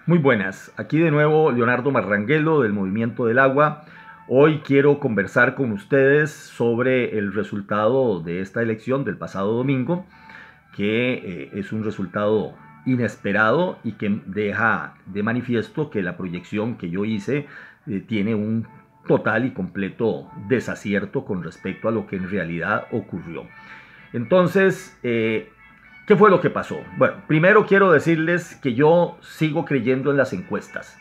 Muy buenas, aquí de nuevo Leonardo Marranguelo del Movimiento del Agua. Hoy quiero conversar con ustedes sobre el resultado de esta elección del pasado domingo, que es un resultado inesperado y que deja de manifiesto que la proyección que yo hice tiene un total y completo desacierto con respecto a lo que en realidad ocurrió. Entonces, ¿qué fue lo que pasó? Bueno, primero quiero decirles que yo sigo creyendo en las encuestas.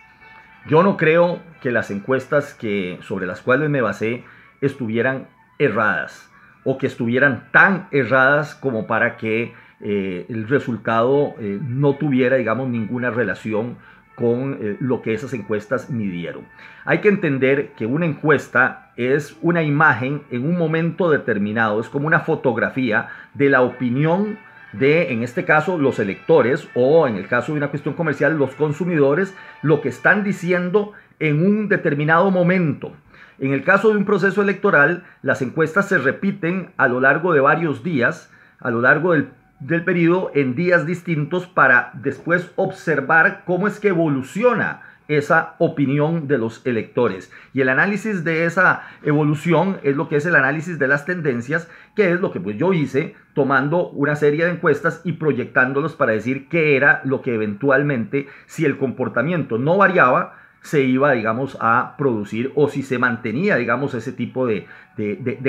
Yo no creo que las encuestas sobre las cuales me basé estuvieran erradas o que estuvieran tan erradas como para que el resultado no tuviera, digamos, ninguna relación con lo que esas encuestas midieron. Hay que entender que una encuesta es una imagen en un momento determinado, es como una fotografía de la opinión de, en este caso, los electores, o en el caso de una cuestión comercial, los consumidores, lo que están diciendo en un determinado momento. En el caso de un proceso electoral, las encuestas se repiten a lo largo de varios días, a lo largo del periodo, en días distintos, para después observar cómo es que evoluciona esa opinión de los electores. Y el análisis de esa evolución es lo que es el análisis de las tendencias, que es lo que pues yo hice tomando una serie de encuestas y proyectándolos para decir qué era lo que eventualmente, si el comportamiento no variaba, se iba, digamos, a producir, o si se mantenía, digamos, ese tipo de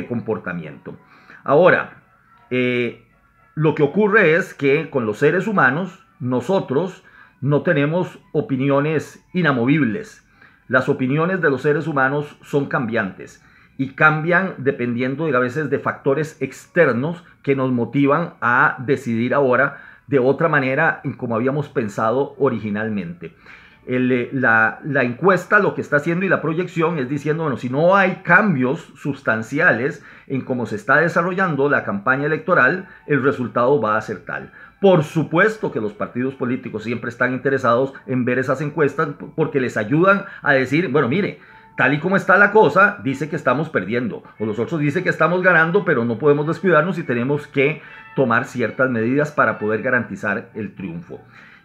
comportamiento. Ahora, lo que ocurre es que con los seres humanos, nosotros no tenemos opiniones inamovibles. Las opiniones de los seres humanos son cambiantes y cambian dependiendo a veces de factores externos que nos motivan a decidir ahora de otra manera en como habíamos pensado originalmente. La encuesta lo que está haciendo y la proyección es diciendo, bueno, si no hay cambios sustanciales en cómo se está desarrollando la campaña electoral, el resultado va a ser tal. Por supuesto que los partidos políticos siempre están interesados en ver esas encuestas porque les ayudan a decir, bueno, mire, tal y como está la cosa, dice que estamos perdiendo, o los otros dicen que estamos ganando, pero no podemos descuidarnos y tenemos que tomar ciertas medidas para poder garantizar el triunfo.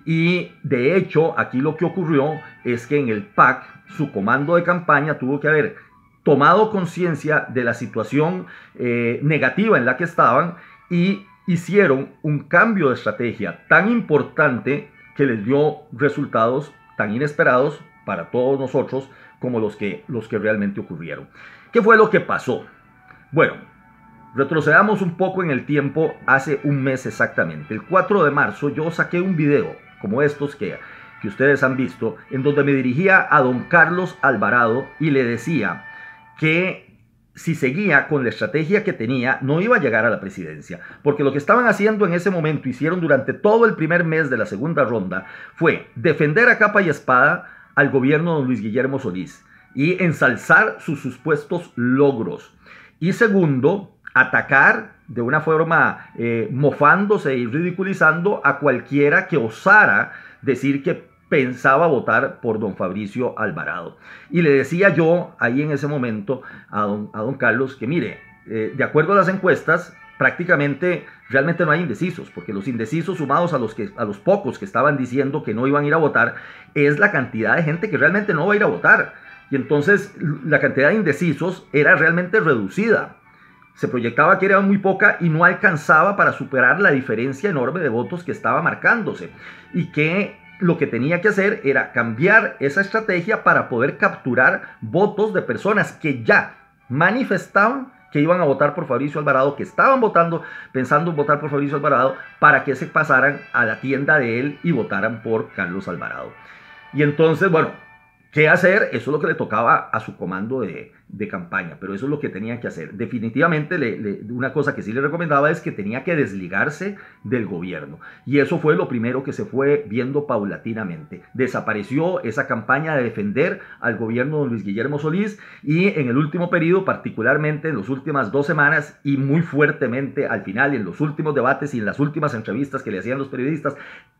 Y de hecho, aquí lo que ocurrió es que en el PAC, su comando de campaña tuvo que haber tomado conciencia de la situación negativa en la que estaban y hicieron un cambio de estrategia tan importante que les dio resultados tan inesperados para todos nosotros como los que realmente ocurrieron. ¿Qué fue lo que pasó? Bueno, retrocedamos un poco en el tiempo, hace un mes exactamente. El 4 de marzo yo saqué un video como estos que ustedes han visto, en donde me dirigía a don Carlos Alvarado y le decía que si seguía con la estrategia que tenía, no iba a llegar a la presidencia, porque lo que estaban haciendo en ese momento, hicieron durante todo el primer mes de la segunda ronda, fue defender a capa y espada al gobierno de don Luis Guillermo Solís y ensalzar sus supuestos logros. Y segundo, atacar de una forma mofándose y ridiculizando a cualquiera que osara decir que pensaba votar por don Fabricio Alvarado. Y le decía yo ahí en ese momento a don Carlos que mire, de acuerdo a las encuestas, prácticamente realmente no hay indecisos, porque los indecisos sumados a los pocos que estaban diciendo que no iban a ir a votar, es la cantidad de gente que realmente no va a ir a votar. Y entonces la cantidad de indecisos era realmente reducida. Se proyectaba que era muy poca y no alcanzaba para superar la diferencia enorme de votos que estaba marcándose. Y que lo que tenía que hacer era cambiar esa estrategia para poder capturar votos de personas que ya manifestaban que iban a votar por Fabricio Alvarado, que estaban pensando en votar por Fabricio Alvarado, para que se pasaran a la tienda de él y votaran por Carlos Alvarado. Y entonces, bueno, ¿qué hacer? Eso es lo que le tocaba a su comando de campaña, pero eso es lo que tenía que hacer. Definitivamente, una cosa que sí le recomendaba es que tenía que desligarse del gobierno. Y eso fue lo primero que se fue viendo paulatinamente. Desapareció esa campaña de defender al gobierno de Luis Guillermo Solís y en el último periodo, particularmente en las últimas 2 semanas y muy fuertemente al final, en los últimos debates y en las últimas entrevistas que le hacían los periodistas,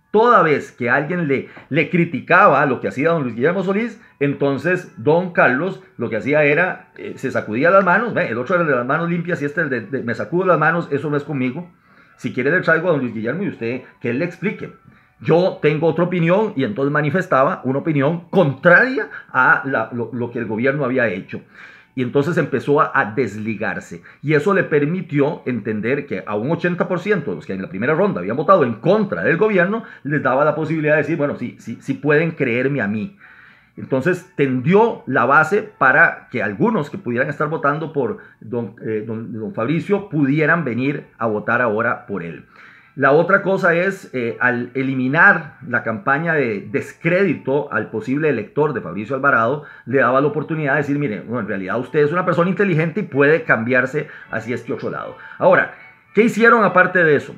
toda vez que alguien le criticaba lo que hacía don Luis Guillermo Solís, entonces don Carlos lo que hacía era, se sacudía las manos, el otro era el de las manos limpias y este el de me sacudo las manos, eso no es conmigo. Si quiere le traigo a don Luis Guillermo y usted que él le explique. Yo tengo otra opinión y entonces manifestaba una opinión contraria a lo que el gobierno había hecho. Y entonces empezó a desligarse. Y eso le permitió entender que a un 80% de los que en la primera ronda habían votado en contra del gobierno, les daba la posibilidad de decir, bueno, sí pueden creerme a mí. Entonces tendió la base para que algunos que pudieran estar votando por don Fabricio pudieran venir a votar ahora por él. La otra cosa es, al eliminar la campaña de descrédito al posible elector de Fabricio Alvarado, le daba la oportunidad de decir, mire, bueno, en realidad usted es una persona inteligente y puede cambiarse hacia este otro lado. Ahora, ¿qué hicieron aparte de eso?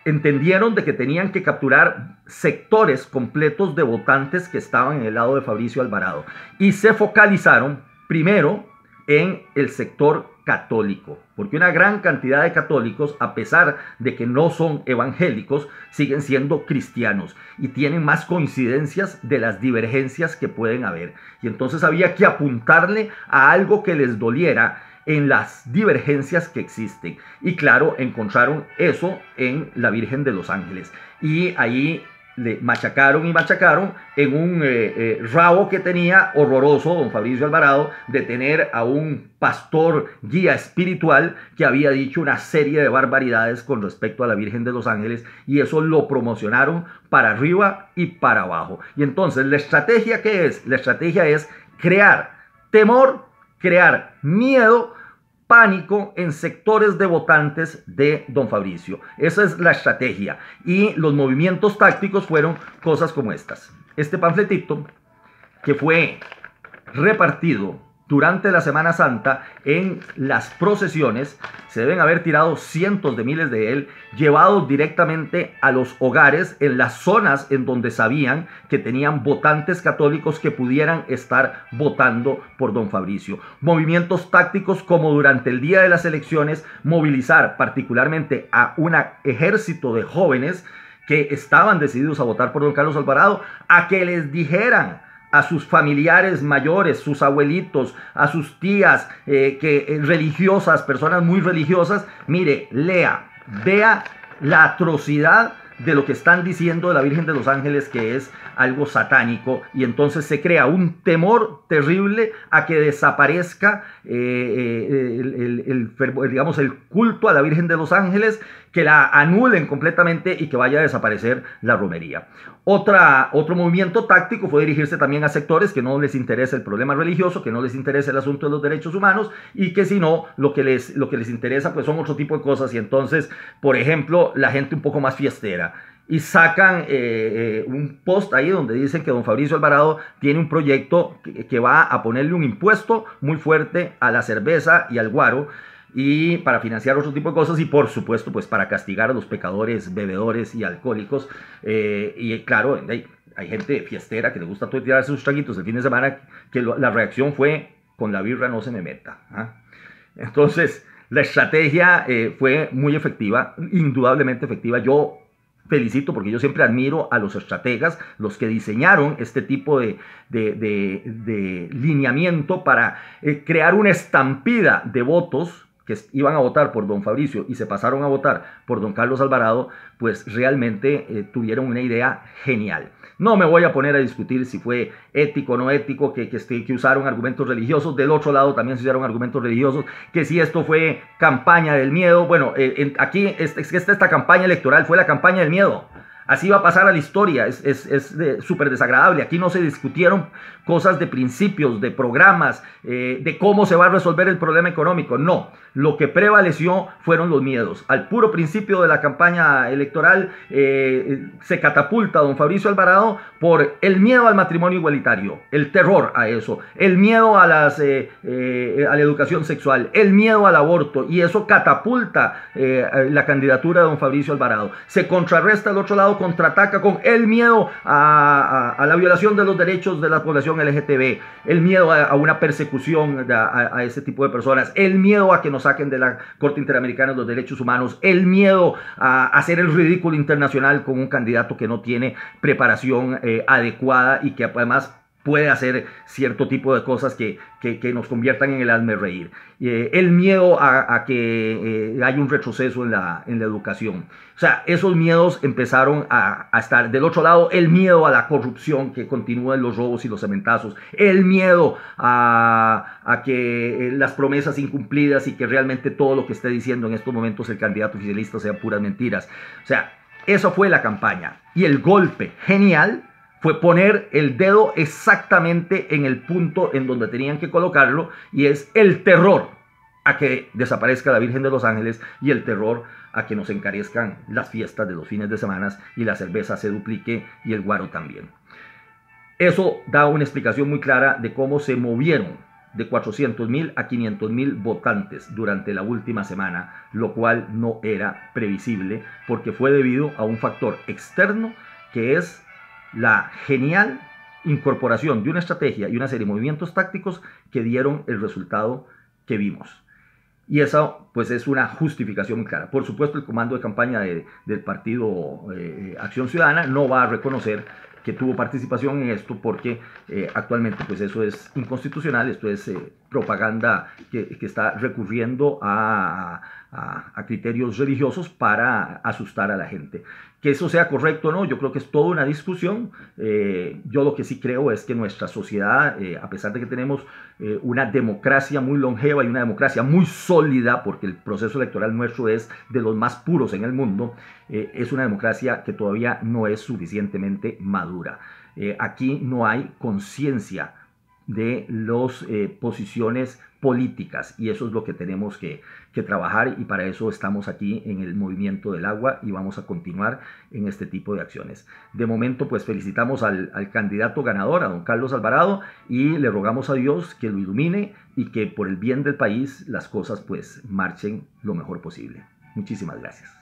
Entendieron de que tenían que capturar sectores completos de votantes que estaban en el lado de Fabricio Alvarado y se focalizaron primero en el sector católico, porque una gran cantidad de católicos, a pesar de que no son evangélicos, siguen siendo cristianos y tienen más coincidencias de las divergencias que pueden haber. Y entonces había que apuntarle a algo que les doliera en las divergencias que existen. Y claro, encontraron eso en la Virgen de los Ángeles. Y ahí le machacaron y machacaron en un rabo que tenía horroroso don Fabricio Alvarado de tener a un pastor guía espiritual que había dicho una serie de barbaridades con respecto a la Virgen de los Ángeles, y eso lo promocionaron para arriba y para abajo. Y entonces, ¿la estrategia qué es? La estrategia es crear temor, crear miedo, pánico en sectores de votantes de don Fabricio. Esa es la estrategia. Y los movimientos tácticos fueron cosas como estas. Este panfletito que fue repartido durante la Semana Santa en las procesiones, se deben haber tirado cientos de miles de él, llevados directamente a los hogares en las zonas en donde sabían que tenían votantes católicos que pudieran estar votando por don Fabricio. Movimientos tácticos como durante el día de las elecciones, movilizar particularmente a un ejército de jóvenes que estaban decididos a votar por don Carlos Alvarado, a que les dijeran a sus familiares mayores, sus abuelitos, a sus tías religiosas, personas muy religiosas, mire, lea, vea la atrocidad de lo que están diciendo de la Virgen de los Ángeles, que es algo satánico, y entonces se crea un temor terrible a que desaparezca digamos, el culto a la Virgen de los Ángeles, que la anulen completamente y que vaya a desaparecer la romería. Otro movimiento táctico fue dirigirse también a sectores que no les interesa el problema religioso, que no les interesa el asunto de los derechos humanos, y que si no, lo que les interesa pues son otro tipo de cosas. Y entonces, por ejemplo, la gente un poco más fiestera, y sacan un post ahí donde dicen que don Fabricio Alvarado tiene un proyecto que va a ponerle un impuesto muy fuerte a la cerveza y al guaro, y para financiar otro tipo de cosas, y por supuesto pues para castigar a los pecadores, bebedores y alcohólicos. Y claro, hay gente fiestera que le gusta todo tirarse sus traguitos el fin de semana, que la reacción fue: con la birra no se me meta. Entonces la estrategia fue muy efectiva, indudablemente efectiva. Yo felicito, porque yo siempre admiro a los estrategas, los que diseñaron este tipo de lineamiento para crear una estampida de votos que iban a votar por don Fabricio y se pasaron a votar por don Carlos Alvarado. Pues realmente tuvieron una idea genial. No me voy a poner a discutir si fue ético o no ético, que usaron argumentos religiosos. Del otro lado también se usaron argumentos religiosos, que si esto fue campaña del miedo. Bueno, aquí esta campaña electoral fue la campaña del miedo. Así va a pasar a la historia. Es súper desagradable. Aquí no se discutieron cosas de principios, de programas, de cómo se va a resolver el problema económico. No, lo que prevaleció fueron los miedos. Al puro principio de la campaña electoral se catapulta a don Fabricio Alvarado por el miedo al matrimonio igualitario, el terror a eso, el miedo a la educación sexual, el miedo al aborto, y eso catapulta la candidatura de don Fabricio Alvarado. Se contrarresta al otro lado, contraataca con el miedo a la violación de los derechos de la población LGTB, el miedo a una persecución a ese tipo de personas, el miedo a que nos saquen de la Corte Interamericana de los Derechos Humanos, el miedo a hacer el ridículo internacional con un candidato que no tiene preparación adecuada y que además puede hacer cierto tipo de cosas que nos conviertan en el hazmerreír. El miedo a que haya un retroceso en la educación. O sea, esos miedos empezaron a estar del otro lado. El miedo a la corrupción, que continúen los robos y los cementazos. El miedo a que las promesas incumplidas y que realmente todo lo que esté diciendo en estos momentos el candidato oficialista sean puras mentiras. O sea, eso fue la campaña. Y el golpe genial fue poner el dedo exactamente en el punto en donde tenían que colocarlo, y es el terror a que desaparezca la Virgen de los Ángeles y el terror a que nos encarezcan las fiestas de los fines de semana y la cerveza se duplique y el guaro también. Eso da una explicación muy clara de cómo se movieron de 400.000 a 500.000 votantes durante la última semana, lo cual no era previsible porque fue debido a un factor externo, que es la genial incorporación de una estrategia y una serie de movimientos tácticos que dieron el resultado que vimos. Y eso pues es una justificación muy clara. Por supuesto, el comando de campaña del partido Acción Ciudadana no va a reconocer que tuvo participación en esto porque actualmente pues eso es inconstitucional. Esto es propaganda que está recurriendo a criterios religiosos para asustar a la gente. Que eso sea correcto o no, yo creo que es toda una discusión. Yo lo que sí creo es que nuestra sociedad, a pesar de que tenemos una democracia muy longeva y una democracia muy sólida, porque el proceso electoral nuestro es de los más puros en el mundo, es una democracia que todavía no es suficientemente madura. Aquí no hay conciencia de las posiciones políticas, y eso es lo que tenemos que trabajar, y para eso estamos aquí en el Movimiento del Agua y vamos a continuar en este tipo de acciones. De momento pues felicitamos al candidato ganador, a don Carlos Alvarado, y le rogamos a Dios que lo ilumine y que por el bien del país las cosas pues marchen lo mejor posible. Muchísimas gracias.